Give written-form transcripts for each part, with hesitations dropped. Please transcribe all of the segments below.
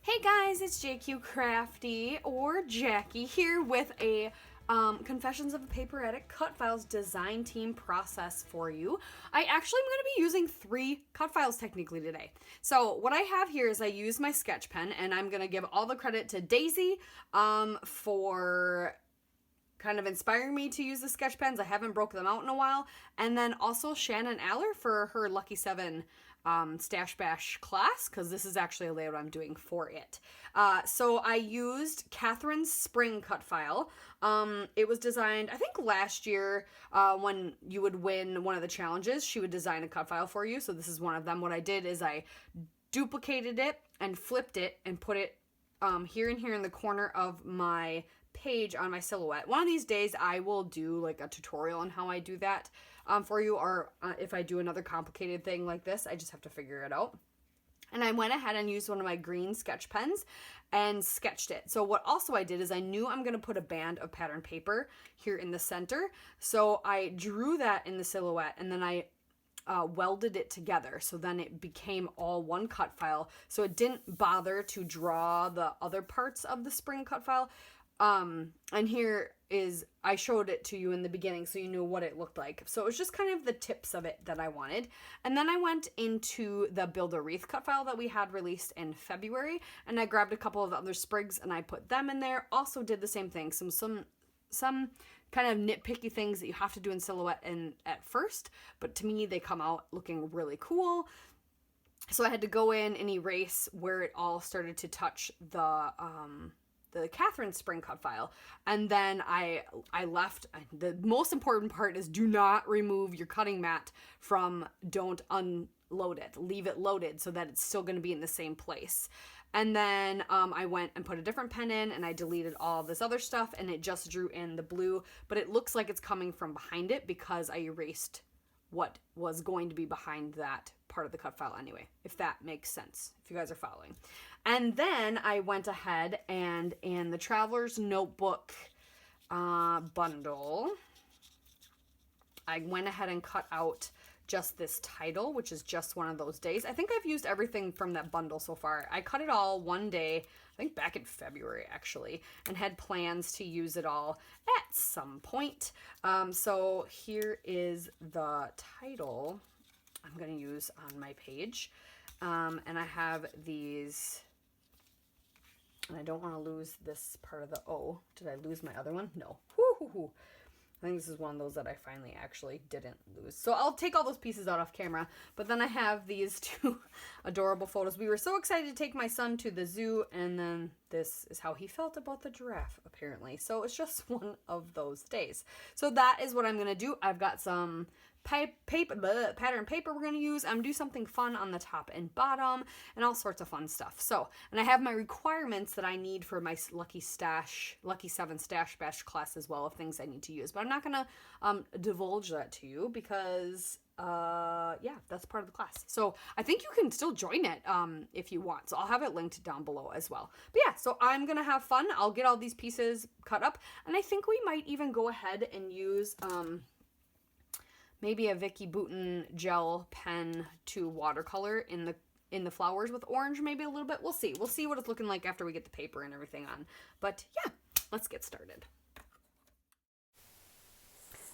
Hey guys, it's JQ Crafty or Jackie here with a Confessions of a Paper Addict Cutfiles design team process for you. I actually am going to be using 3 cut files technically today. So what I have here is I use my sketch pen, and I'm going to give all the credit to Daisie for kind of inspiring me to use the sketch pens. I haven't broke them out in a while. And then also Shannon Aller for her Lucky 7 Stash Bash class, because this is actually a layout I'm doing for it. So I used Katherine's spring cut file. It was designed, I think last year, when you would win one of the challenges, she would design a cut file for you. So this is one of them. What I did is I duplicated it and flipped it and put it here and here in the corner of my page on my silhouette. One of these days I will do like a tutorial on how I do that for you, or if I do another complicated thing like this, I just have to figure it out. And I went ahead and used one of my green sketch pens and sketched it. So what also I did is I knew I'm going to put a band of pattern paper here in the center. So I drew that in the silhouette, and then I welded it together, so then it became all one cut file, so it didn't bother to draw the other parts of the spring cut file. And here is, I showed it to you in the beginning so you knew what it looked like. So it was just kind of the tips of it that I wanted. And then I went into the Build a Wreath cut file that we had released in February, and I grabbed a couple of other sprigs and I put them in there. Also did the same thing, some kind of nitpicky things that you have to do in silhouette and at first, but to me they come out looking really cool. So I had to go in and erase where it all started to touch the Katherine spring cut file, and then I left. The most important part is do not remove your cutting mat don't unload it, leave it loaded so that it's still going to be in the same place. And then I went and put a different pen in, and I deleted all this other stuff, and it just drew in the blue, but it looks like it's coming from behind it because I erased what was going to be behind that part of the cut file anyway, if that makes sense, if you guys are following. And then I went ahead and in the Traveler's Notebook bundle, I went ahead and cut out just this title, which is just one of those days. I think I've used everything from that bundle so far. I cut it all one day, I think back in February actually, and had plans to use it all at some point. So here is the title I'm going to use on my page. And I have these, and I don't want to lose this part of the O. Did I lose my other one? No. Woo-hoo-hoo. I think this is one of those that I finally actually didn't lose. So I'll take all those pieces out off camera. But then I have these 2 adorable photos. We were so excited to take my son to the zoo, and then this is how he felt about the giraffe, apparently. So it's just one of those days. So that is what I'm going to do. I've got some pattern paper we're going to use. I'm going to do something fun on the top and bottom and all sorts of fun stuff. So, and I have my requirements that I need for my Lucky 7 Stash Bash class as well, of things I need to use. But I'm not going to divulge that to you because, yeah, that's part of the class. So I think you can still join it if you want. So I'll have it linked down below as well. But yeah, so I'm going to have fun. I'll get all these pieces cut up. And I think we might even go ahead and use maybe a Vicky Bouton gel pen to watercolor in the flowers with orange, maybe a little bit. We'll see. We'll see what it's looking like after we get the paper and everything on. But yeah, let's get started.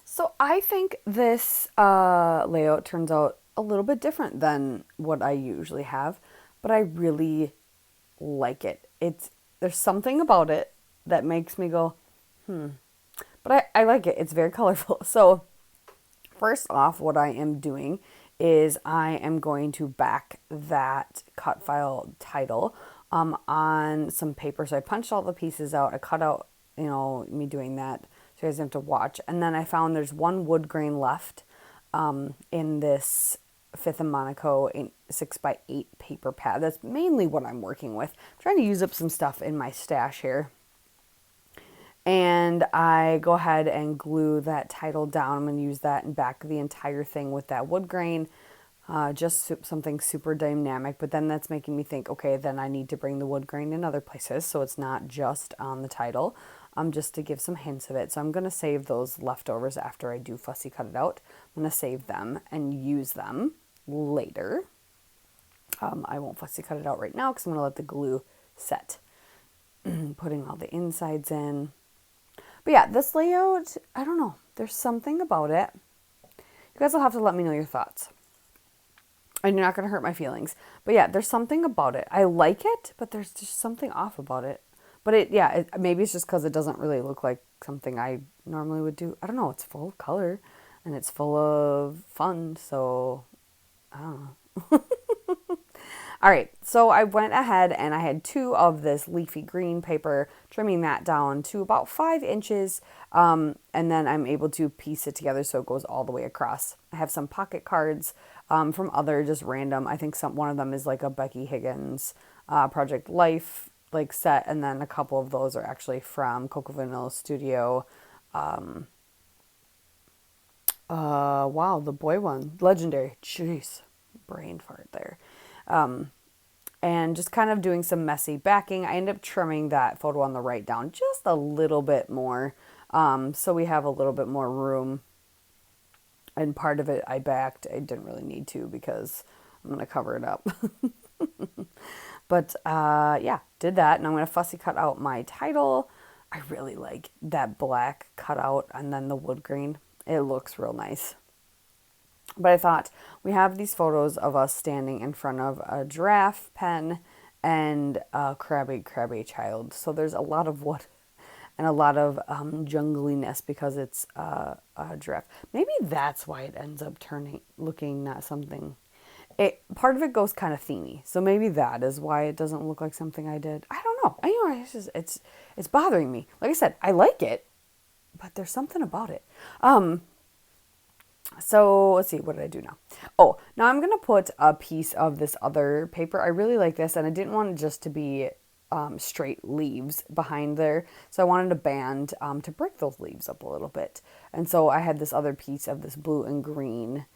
So I think this layout turns out a little bit different than what I usually have, but I really like it. There's something about it that makes me go, But I like it. It's very colorful. So first off, what I am doing is I am going to back that cut file title on some paper. So I punched all the pieces out. I cut out, me doing that so you guys have to watch. And then I found there's one wood grain left in this 5th of Monaco 6x8 paper pad. That's mainly what I'm working with. I'm trying to use up some stuff in my stash here. And I go ahead and glue that title down. I'm going to use that and back the entire thing with that wood grain. Just something super dynamic. But then that's making me think, okay, then I need to bring the wood grain in other places. So it's not just on the title, just to give some hints of it. So I'm going to save those leftovers after I do fussy cut it out. I'm going to save them and use them later. I won't fussy cut it out right now because I'm going to let the glue set. Putting all the insides in. But yeah, this layout, I don't know. There's something about it. You guys will have to let me know your thoughts. And you're not going to hurt my feelings. But yeah, there's something about it. I like it, but there's just something off about it. But maybe it's just because it doesn't really look like something I normally would do. I don't know. It's full of color and it's full of fun. So, I don't know. All right, so I went ahead and I had 2 of this leafy green paper, trimming that down to about 5 inches, and then I'm able to piece it together so it goes all the way across. I have some pocket cards from other just random. I think one of them is like a Becky Higgins Project Life like set, and then a couple of those are actually from Coco Vanilla Studio. Wow, the boy one, legendary. Jeez, brain fart there. And just kind of doing some messy backing. I ended up trimming that photo on the right down just a little bit more, so we have a little bit more room. And part of it I backed. I didn't really need to because I'm going to cover it up. But yeah, did that. And I'm going to fussy cut out my title. I really like that black cutout and then the wood grain. It looks real nice. But I thought, we have these photos of us standing in front of a giraffe pen and a crabby child. So there's a lot of wood and a lot of jungliness because it's a giraffe. Maybe that's why it ends up looking not something. Part of it goes kind of themey. So maybe that is why it doesn't look like something I did. I don't know. It's bothering me. Like I said, I like it, but there's something about it. So let's see, what did I do now? Oh, now I'm going to put a piece of this other paper. I really like this, and I didn't want it just to be straight leaves behind there. So I wanted a band to break those leaves up a little bit. And so I had this other piece of this blue and green.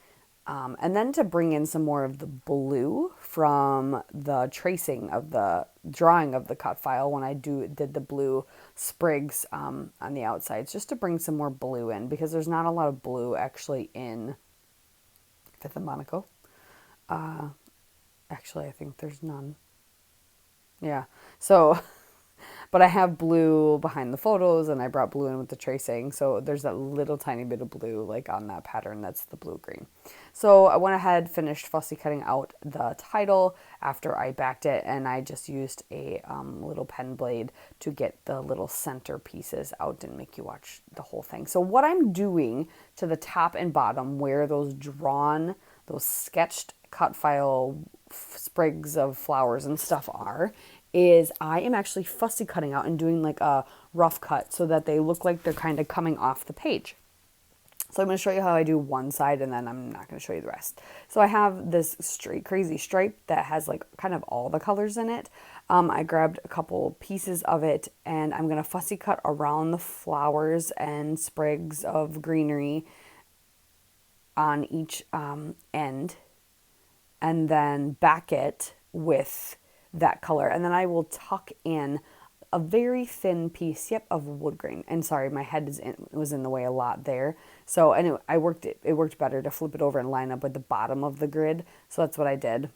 And then to bring in some more of the blue from the tracing of the drawing of the cut file when I did the blue sprigs on the outsides, just to bring some more blue in because there's not a lot of blue actually in Fifth and Monaco. Actually, I think there's none. Yeah. So, but I have blue behind the photos and I brought blue in with the tracing. So there's that little tiny bit of blue like on that pattern. That's the blue green. So I went ahead, finished fussy cutting out the title after I backed it, and I just used a little pen blade to get the little center pieces out. Didn't make you watch the whole thing. So what I'm doing to the top and bottom where those sketched cut file sprigs of flowers and stuff is I am actually fussy cutting out and doing like a rough cut so that they look like they're kind of coming off the page. So I'm going to show you how I do one side and then I'm not going to show you the rest. So I have this crazy stripe that has like kind of all the colors in it. I grabbed a couple pieces of it and I'm going to fussy cut around the flowers and sprigs of greenery on each end and then back it with that color. And then I will tuck in a very thin piece, of wood grain. And sorry, my head was in the way a lot there. So, and it worked better to flip it over and line up with the bottom of the grid. So that's what I did.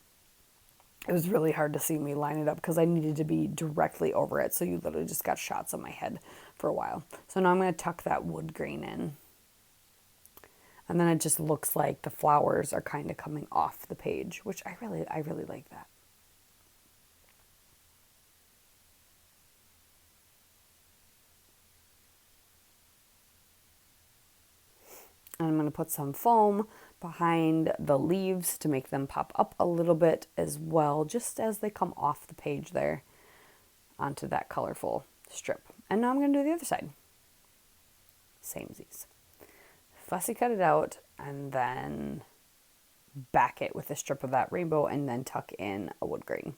It was really hard to see me line it up because I needed to be directly over it. So you literally just got shots of my head for a while. So now I'm going to tuck that wood grain in. And then it just looks like the flowers are kind of coming off the page, which I really like that. And I'm going to put some foam behind the leaves to make them pop up a little bit as well, just as they come off the page there onto that colorful strip. And now I'm going to do the other side. Samesies. Fussy cut it out and then back it with a strip of that rainbow and then tuck in a wood grain.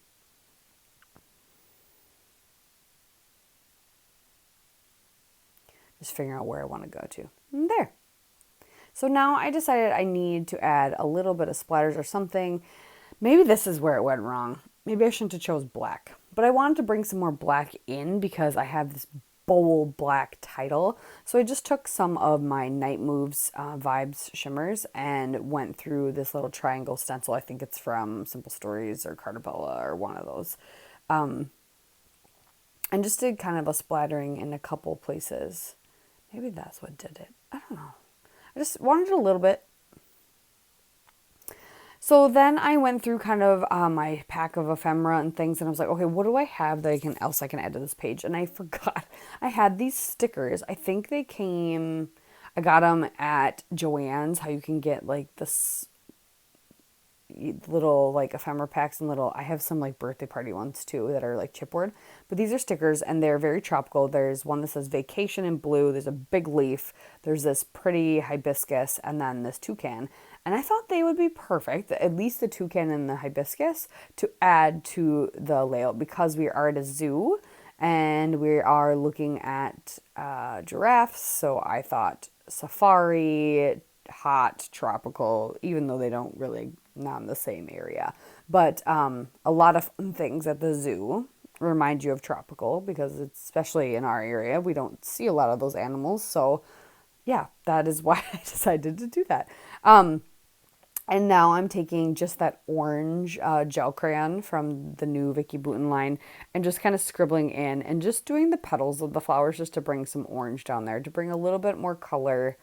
Just figuring out where I want to go to. And there. So now I decided I need to add a little bit of splatters or something. Maybe this is where it went wrong. Maybe I shouldn't have chose black. But I wanted to bring some more black in because I have this bold black title. So I just took some of my Night Moves Vibes shimmers and went through this little triangle stencil. I think it's from Simple Stories or Cartabella or one of those. and just did kind of a splattering in a couple places. Maybe that's what did it. I don't know. I just wanted a little bit. So then I went through kind of my pack of ephemera and things, and I was like, okay, what do I have that I can add to this page? And I forgot I had these stickers. I think they came. I got them at Joann's. How you can get like this little like ephemera packs and little. I have some like birthday party ones too that are like chipboard, but these are stickers and they're very tropical. There's one that says vacation in blue. There's a big leaf. There's this pretty hibiscus, and then this toucan. And I thought they would be perfect, at least the toucan and the hibiscus, to add to the layout because we are at a zoo and we are looking at giraffes. So I thought safari, hot, tropical, even though they don't really, not in the same area. But a lot of fun things at the zoo remind you of tropical because it's, especially in our area, we don't see a lot of those animals. So yeah, that is why I decided to do that. And now I'm taking just that orange gel crayon from the new Vicky Bouton line and just kind of scribbling in and just doing the petals of the flowers just to bring some orange down there, to bring a little bit more color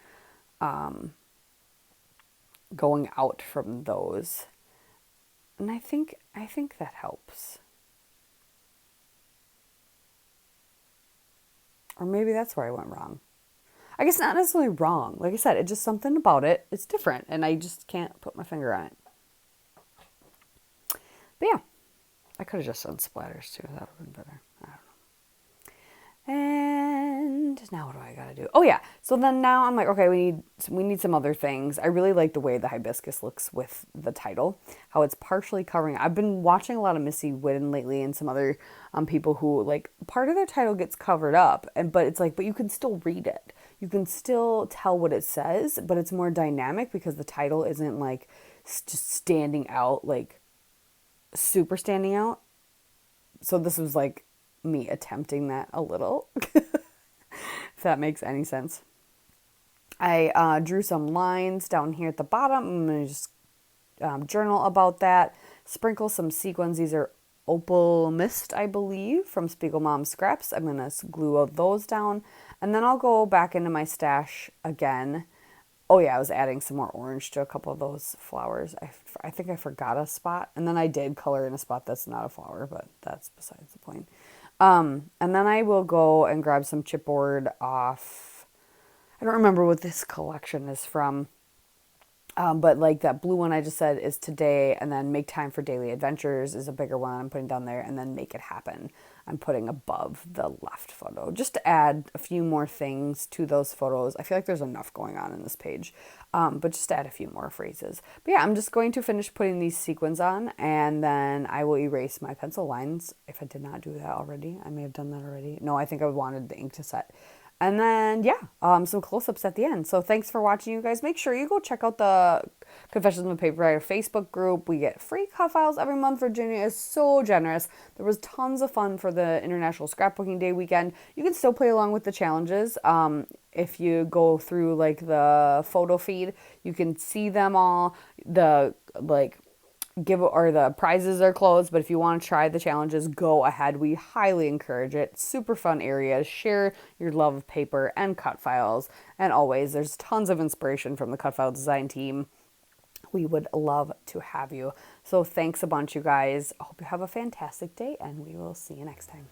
going out from those. And I think that helps. Or maybe that's where I went wrong. I guess not necessarily wrong. Like I said, it's just something about it. It's different, and I just can't put my finger on it. But yeah, I could have just done splatters too. That would have been better. I don't know. And now what do I gotta do? Oh yeah. So then now I'm like, okay, we need some other things. I really like the way the hibiscus looks with the title, how it's partially covering. I've been watching a lot of Missy Whitten lately and some other people who like part of their title gets covered up, but it's like, but you can still read it. You can still tell what it says, but it's more dynamic because the title isn't like just standing out, like super standing out. So this was like me attempting that a little, if that makes any sense. I drew some lines down here at the bottom. I'm going to just journal about that. Sprinkle some sequins. These are Opal Mist, I believe, from Spiegel Mom Scraps. I'm going to glue those down. And then I'll go back into my stash again. Oh yeah, I was adding some more orange to a couple of those flowers. I think I forgot a spot. And then I did color in a spot that's not a flower, but that's besides the point. And then I will go and grab some chipboard off. I don't remember what this collection is from. But like that blue one I just said is today, and then Make Time for Daily Adventures is a bigger one I'm putting down there, and then Make It Happen I'm putting above the left photo just to add a few more things to those photos. I feel like there's enough going on in this page, but just to add a few more phrases. But yeah, I'm just going to finish putting these sequins on, and then I will erase my pencil lines. If I did not do that already, I may have done that already. No, I think I wanted the ink to set. And then, yeah, some close-ups at the end. So thanks for watching, you guys. Make sure you go check out the Confessions of a Paper Writer Facebook group. We get free Cutfiles every month. Virginia is so generous. There was tons of fun for the International Scrapbooking Day weekend. You can still play along with the challenges. If you go through, like, the photo feed, you can see them all. The prizes are closed, but if you want to try the challenges, go ahead. We highly encourage it. Super fun area. Share your love of paper and Cutfiles. And always, there's tons of inspiration from the Cutfile design team. We would love to have you. So thanks a bunch, you guys. I hope you have a fantastic day, and we will see you next time.